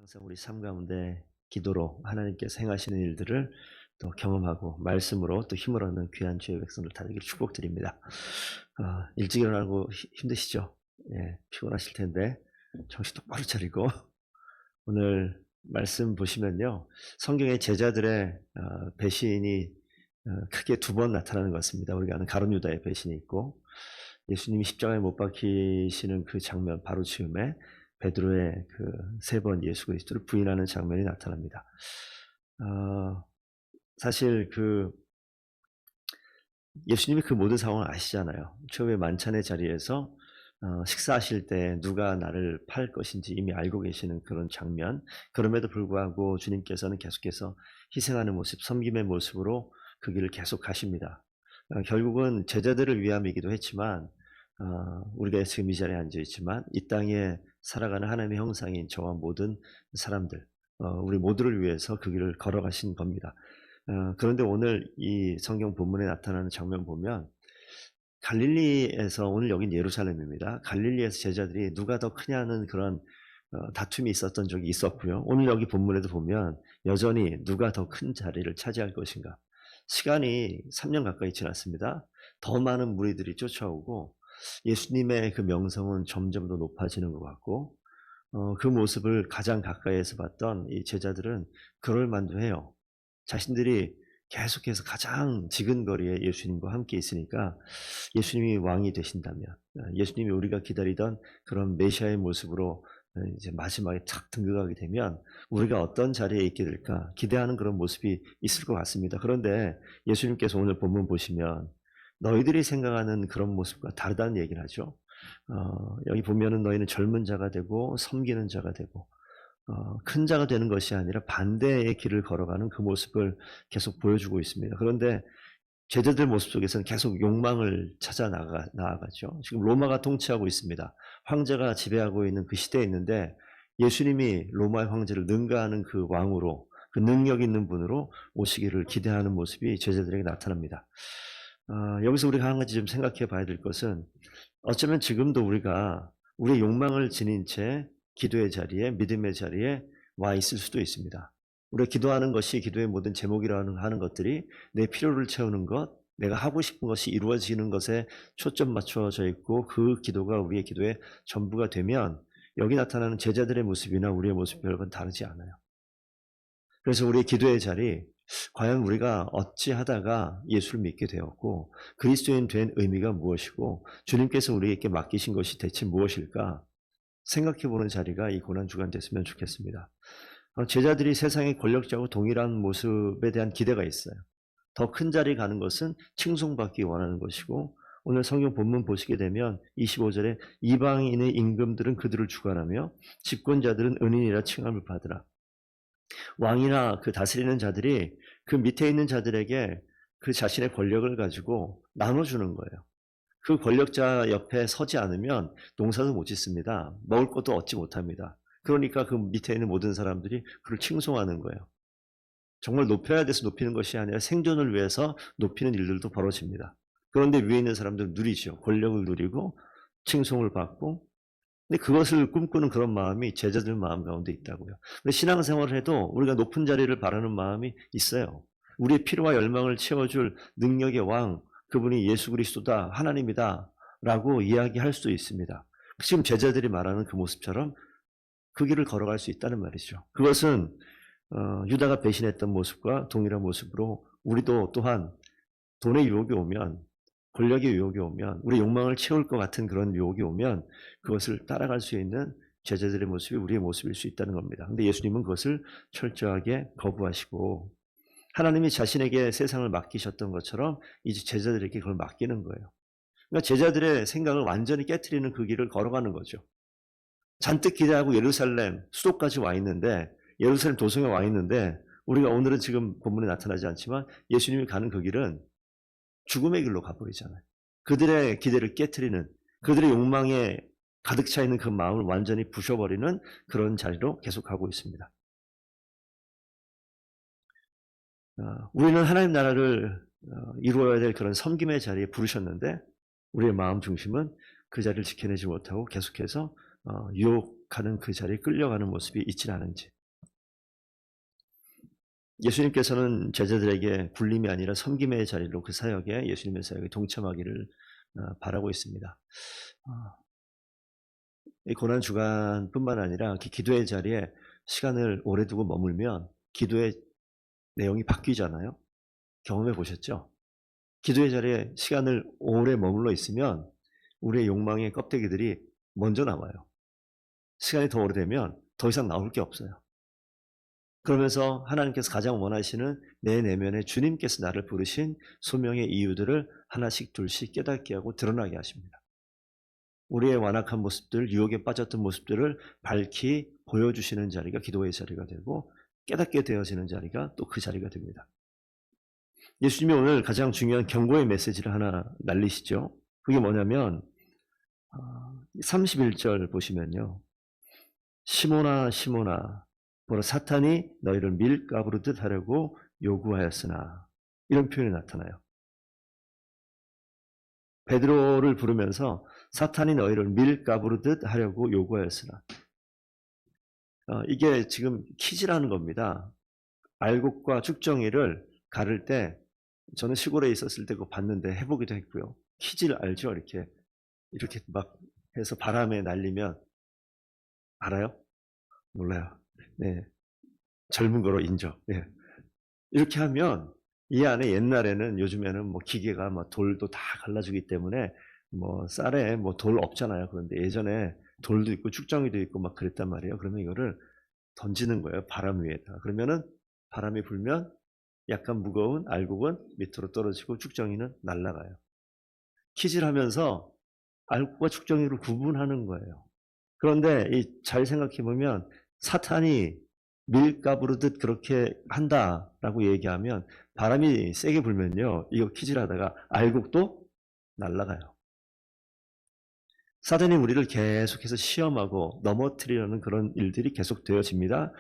항상 우리 삶 가운데 기도로 하나님께서 행하시는 일들을 또 경험하고 말씀으로 또 힘을 얻는 귀한 주의 백성들 다 되기를 축복드립니다. 일찍 일어나고 힘드시죠? 예, 피곤하실 텐데 정신 똑바로 차리고 오늘 말씀 보시면요. 성경의 제자들의 배신이 크게 두 번 나타나는 것 같습니다. 우리가 아는 가룟 유다의 배신이 있고 예수님이 십자가에 못 박히시는 그 장면 바로 즈음에 베드로의 그 세 번 예수 그리스도를 부인하는 장면이 나타납니다. 사실 예수님이 그 모든 상황을 아시잖아요. 최후의 만찬의 자리에서 식사하실 때 누가 나를 팔 것인지 이미 알고 계시는 그런 장면. 그럼에도 불구하고 주님께서는 계속해서 희생하는 모습, 섬김의 모습으로 그 길을 계속 가십니다. 결국은 제자들을 위함이기도 했지만 우리가 지금 이 자리에 앉아 있지만 이 땅에 살아가는 하나님의 형상인 저와 모든 사람들, 우리 모두를 위해서 그 길을 걸어가신 겁니다. 그런데 오늘 이 성경 본문에 나타나는 장면 보면 갈릴리에서, 오늘 여긴 예루살렘입니다. 갈릴리에서 제자들이 누가 더 크냐는 그런 다툼이 있었던 적이 있었고요. 오늘 여기 본문에도 보면 여전히 누가 더 큰 자리를 차지할 것인가. 시간이 3년 가까이 지났습니다. 더 많은 무리들이 쫓아오고 예수님의 그 명성은 점점 더 높아지는 것 같고 그 모습을 가장 가까이에서 봤던 이 제자들은 그럴 만도 해요. 자신들이 계속해서 가장 지근거리에 예수님과 함께 있으니까 예수님이 왕이 되신다면, 예수님이 우리가 기다리던 그런 메시아의 모습으로 이제 마지막에 탁 등극하게 되면 우리가 어떤 자리에 있게 될까 기대하는 그런 모습이 있을 것 같습니다. 그런데 예수님께서 오늘 본문 보시면 너희들이 생각하는 그런 모습과 다르다는 얘기를 하죠. 여기 보면은 너희는 젊은 자가 되고 섬기는 자가 되고 큰 자가 되는 것이 아니라 반대의 길을 걸어가는 그 모습을 계속 보여주고 있습니다. 그런데 제자들 모습 속에서는 계속 욕망을 찾아 나아가죠. 지금 로마가 통치하고 있습니다. 황제가 지배하고 있는 그 시대에 있는데 예수님이 로마의 황제를 능가하는 그 왕으로, 그 능력 있는 분으로 오시기를 기대하는 모습이 제자들에게 나타납니다. 여기서 우리가 한 가지 좀 생각해 봐야 될 것은 어쩌면 지금도 우리가 우리의 욕망을 지닌 채 기도의 자리에, 믿음의 자리에 와 있을 수도 있습니다. 우리가 기도하는 것이, 기도의 모든 제목이라고 하는 것들이 내 필요를 채우는 것, 내가 하고 싶은 것이 이루어지는 것에 초점 맞춰져 있고 그 기도가 우리의 기도의 전부가 되면 여기 나타나는 제자들의 모습이나 우리의 모습이 별반 다르지 않아요. 그래서 우리의 기도의 자리, 과연 우리가 어찌하다가 예수를 믿게 되었고 그리스도인 된 의미가 무엇이고 주님께서 우리에게 맡기신 것이 대체 무엇일까 생각해보는 자리가 이 고난주간 됐으면 좋겠습니다. 제자들이 세상의 권력자하고 동일한 모습에 대한 기대가 있어요. 더 큰 자리 가는 것은 칭송받기 원하는 것이고 오늘 성경 본문 보시게 되면 25절에 이방인의 임금들은 그들을 주관하며 집권자들은 은인이라 칭함을 받으라. 왕이나 그 다스리는 자들이 그 밑에 있는 자들에게 그 자신의 권력을 가지고 나눠주는 거예요. 그 권력자 옆에 서지 않으면 농사도 못 짓습니다. 먹을 것도 얻지 못합니다. 그러니까 그 밑에 있는 모든 사람들이 그를 칭송하는 거예요. 정말 높여야 돼서 높이는 것이 아니라 생존을 위해서 높이는 일들도 벌어집니다. 그런데 위에 있는 사람들은 누리죠. 권력을 누리고 칭송을 받고, 근데 그것을 꿈꾸는 그런 마음이 제자들 마음 가운데 있다고요. 근데 신앙생활을 해도 우리가 높은 자리를 바라는 마음이 있어요. 우리의 필요와 열망을 채워줄 능력의 왕, 그분이 예수 그리스도다, 하나님이다 라고 이야기할 수도 있습니다. 지금 제자들이 말하는 그 모습처럼 그 길을 걸어갈 수 있다는 말이죠. 그것은 유다가 배신했던 모습과 동일한 모습으로 우리도 또한 돈의 유혹이 오면, 권력의 유혹이 오면, 우리 욕망을 채울 것 같은 그런 유혹이 오면 그것을 따라갈 수 있는 제자들의 모습이 우리의 모습일 수 있다는 겁니다. 근데 예수님은 그것을 철저하게 거부하시고 하나님이 자신에게 세상을 맡기셨던 것처럼 이제 제자들에게 그걸 맡기는 거예요. 그러니까 제자들의 생각을 완전히 깨트리는 그 길을 걸어가는 거죠. 잔뜩 기대하고 예루살렘 수도까지 와 있는데, 예루살렘 도성에 와 있는데 우리가 오늘은 지금 본문에 나타나지 않지만 예수님이 가는 그 길은 죽음의 길로 가버리잖아요. 그들의 기대를 깨트리는, 그들의 욕망에 가득 차 있는 그 마음을 완전히 부셔버리는 그런 자리로 계속 가고 있습니다. 우리는 하나님 나라를 이루어야 될 그런 섬김의 자리에 부르셨는데 우리의 마음 중심은 그 자리를 지켜내지 못하고 계속해서 유혹하는 그 자리에 끌려가는 모습이 있지 않은지, 예수님께서는 제자들에게 굴림이 아니라 섬김의 자리로 그 사역에 예수님의 사역에 동참하기를 바라고 있습니다. 이 고난 주간뿐만 아니라 기도의 자리에 시간을 오래 두고 머물면 기도의 내용이 바뀌잖아요. 경험해 보셨죠? 기도의 자리에 시간을 오래 머물러 있으면 우리의 욕망의 껍데기들이 먼저 나와요. 시간이 더 오래되면 더 이상 나올 게 없어요. 그러면서 하나님께서 가장 원하시는 내 내면에 주님께서 나를 부르신 소명의 이유들을 하나씩 둘씩 깨닫게 하고 드러나게 하십니다. 우리의 완악한 모습들, 유혹에 빠졌던 모습들을 밝히 보여주시는 자리가 기도의 자리가 되고 깨닫게 되어지는 자리가 또 그 자리가 됩니다. 예수님이 오늘 가장 중요한 경고의 메시지를 하나 날리시죠. 그게 뭐냐면 31절 보시면요. 시몬아 시몬아 보라 사탄이 너희를 밀가부르듯 하려고 요구하였으나 이런 표현이 나타나요. 베드로를 부르면서 사탄이 너희를 밀가부르듯 하려고 요구하였으나 이게 지금 퀴즈라는 겁니다. 알곡과 쭉정이를 가를 때 저는 시골에 있었을 때 그거 봤는데 해보기도 했고요. 퀴즈를 알죠? 이렇게 막 해서 바람에 날리면 알아요? 몰라요. 네, 젊은 거로 인정. 네. 이렇게 하면 이 안에 옛날에는 요즘에는 뭐 기계가 뭐 돌도 다 갈라주기 때문에 뭐 쌀에 뭐 돌 없잖아요. 그런데 예전에 돌도 있고 쭉정이도 있고 막 그랬단 말이에요. 그러면 이거를 던지는 거예요. 바람 위에다가. 그러면은 바람이 불면 약간 무거운 알곡은 밑으로 떨어지고 쭉정이는 날아가요. 퀴즈를 하면서 알곡과 쭉정이를 구분하는 거예요. 그런데 잘 생각해 보면 사탄이 밀가부르듯 그렇게 한다라고 얘기하면 바람이 세게 불면요. 이거 퀴즈를 하다가 알곡도 날아가요. 사단이 우리를 계속해서 시험하고 넘어뜨리려는 그런 일들이 계속 되어집니다.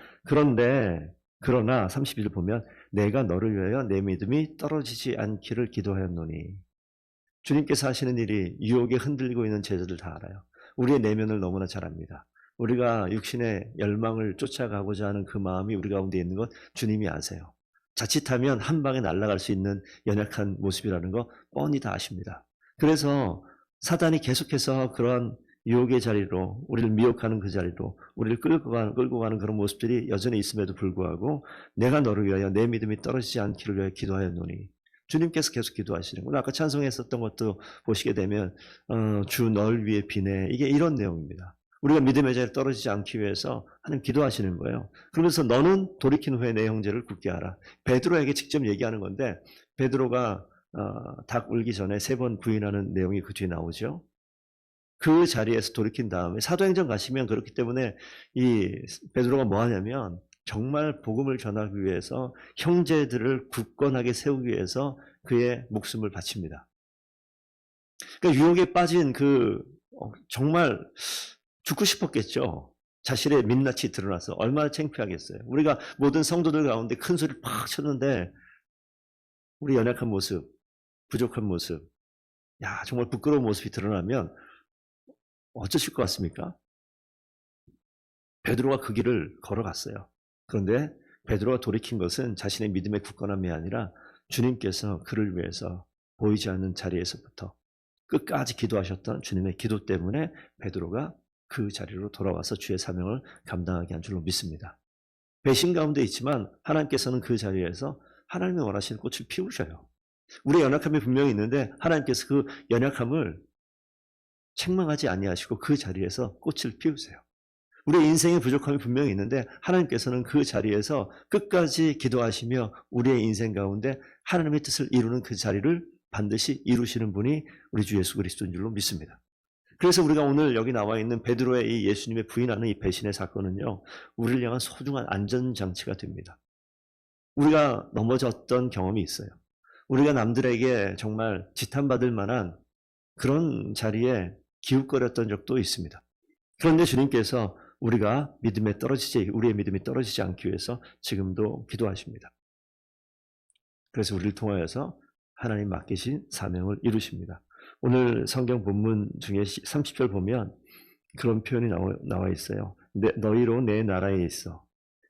그러나 31절 보면 내가 너를 위하여 내 믿음이 떨어지지 않기를 기도하였노니 주님께서 하시는 일이 유혹에 흔들리고 있는 제자들 다 알아요. 우리의 내면을 너무나 잘 압니다. 우리가 육신의 열망을 쫓아가고자 하는 그 마음이 우리 가운데 있는 것 주님이 아세요. 자칫하면 한 방에 날아갈 수 있는 연약한 모습이라는 거 뻔히 다 아십니다. 그래서 사단이 계속해서 그러한 유혹의 자리로 우리를 미혹하는 그 자리로 우리를 끌고 가는 그런 모습들이 여전히 있음에도 불구하고 내가 너를 위하여 내 믿음이 떨어지지 않기를 위하여 기도하였노니 주님께서 계속 기도하시는 거예요. 아까 찬송했었던 것도 보시게 되면 주 널 위해 비네 이게 이런 내용입니다. 우리가 믿음의 자리에 떨어지지 않기 위해서 하나님 기도하시는 거예요. 그러면서 너는 돌이킨 후에 내 형제를 굳게 하라. 베드로에게 직접 얘기하는 건데 베드로가 닭 울기 전에 3번 부인하는 내용이 그 뒤에 나오죠. 그 자리에서 돌이킨 다음에 사도행전 가시면 그렇기 때문에 이 베드로가 뭐 하냐면 정말 복음을 전하기 위해서 형제들을 굳건하게 세우기 위해서 그의 목숨을 바칩니다. 그러니까 유혹에 빠진 정말 죽고 싶었겠죠. 자신의 민낯이 드러나서 얼마나 창피하겠어요. 우리가 모든 성도들 가운데 큰 소리를 팍 쳤는데 우리 연약한 모습, 부족한 모습, 정말 부끄러운 모습이 드러나면 어쩌실 것 같습니까? 베드로가 그 길을 걸어갔어요. 그런데 베드로가 돌이킨 것은 자신의 믿음의 굳건함이 아니라 주님께서 그를 위해서 보이지 않는 자리에서부터 끝까지 기도하셨던 주님의 기도 때문에 베드로가 그 자리로 돌아와서 주의 사명을 감당하게 한 줄로 믿습니다. 배신 가운데 있지만 하나님께서는 그 자리에서 하나님이 원하시는 꽃을 피우셔요. 우리의 연약함이 분명히 있는데 하나님께서 그 연약함을 책망하지 아니하시고 그 자리에서 꽃을 피우세요. 우리의 인생의 부족함이 분명히 있는데 하나님께서는 그 자리에서 끝까지 기도하시며 우리의 인생 가운데 하나님의 뜻을 이루는 그 자리를 반드시 이루시는 분이 우리 주 예수 그리스도인 줄로 믿습니다. 그래서 우리가 오늘 여기 나와 있는 베드로의 이 예수님의 부인하는 이 배신의 사건은요, 우리를 향한 소중한 안전장치가 됩니다. 우리가 넘어졌던 경험이 있어요. 우리가 남들에게 정말 지탄받을 만한 그런 자리에 기웃거렸던 적도 있습니다. 그런데 주님께서 우리의 믿음이 떨어지지 않기 위해서 지금도 기도하십니다. 그래서 우리를 통하여서 하나님 맡기신 사명을 이루십니다. 오늘 성경 본문 중에 30절 보면 그런 표현이 나와 있어요. 너희로 내 나라에 있어.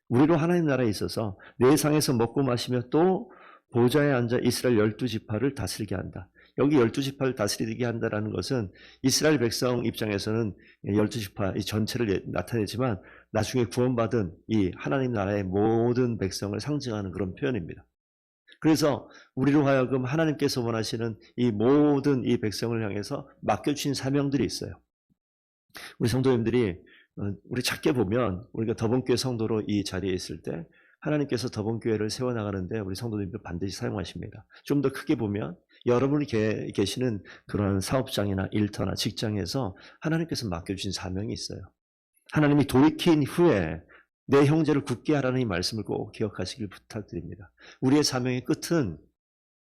우리로 하나님 나라에 있어서 내 상에서 먹고 마시며 또 보좌에 앉아 이스라엘 12지파를 다스리게 한다. 여기 12지파를 다스리게 한다는 것은 이스라엘 백성 입장에서는 12지파 이 전체를 나타내지만 나중에 구원받은 이 하나님 나라의 모든 백성을 상징하는 그런 표현입니다. 그래서 우리로 하여금 하나님께서 원하시는 이 모든 이 백성을 향해서 맡겨주신 사명들이 있어요. 우리 성도님들이 우리 작게 보면 우리가 더본교회 성도로 이 자리에 있을 때 하나님께서 더본교회를 세워나가는데 우리 성도님들 반드시 사용하십니다. 좀 더 크게 보면 여러분이 계시는 그런 사업장이나 일터나 직장에서 하나님께서 맡겨주신 사명이 있어요. 하나님이 돌이킨 후에 내 형제를 굳게 하라는 이 말씀을 꼭 기억하시길 부탁드립니다. 우리의 사명의 끝은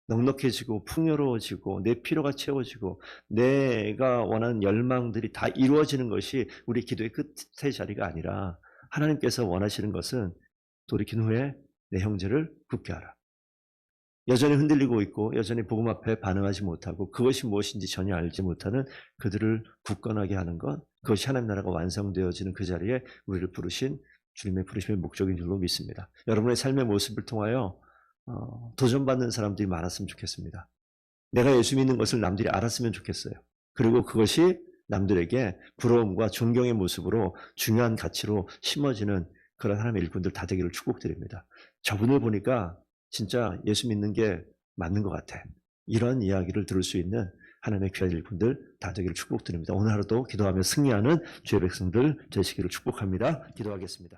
넉넉해지고 풍요로워지고 내 필요가 채워지고 내가 원하는 열망들이 다 이루어지는 것이 우리 기도의 끝의 자리가 아니라 하나님께서 원하시는 것은 돌이킨 후에 내 형제를 굳게 하라. 여전히 흔들리고 있고 여전히 복음 앞에 반응하지 못하고 그것이 무엇인지 전혀 알지 못하는 그들을 굳건하게 하는 것, 그것이 하나님 나라가 완성되어지는 그 자리에 우리를 부르신 주님의 부르심의 목적인 줄로 믿습니다. 여러분의 삶의 모습을 통하여 도전받는 사람들이 많았으면 좋겠습니다. 내가 예수 믿는 것을 남들이 알았으면 좋겠어요. 그리고 그것이 남들에게 부러움과 존경의 모습으로 중요한 가치로 심어지는 그런 하나님의 일꾼들 다 되기를 축복드립니다. 저분을 보니까 진짜 예수 믿는 게 맞는 것 같아. 이런 이야기를 들을 수 있는 하나님의 귀한 일꾼들 다 되기를 축복드립니다. 오늘 하루도 기도하며 승리하는 주의 백성들 되시기를 축복합니다. 기도하겠습니다.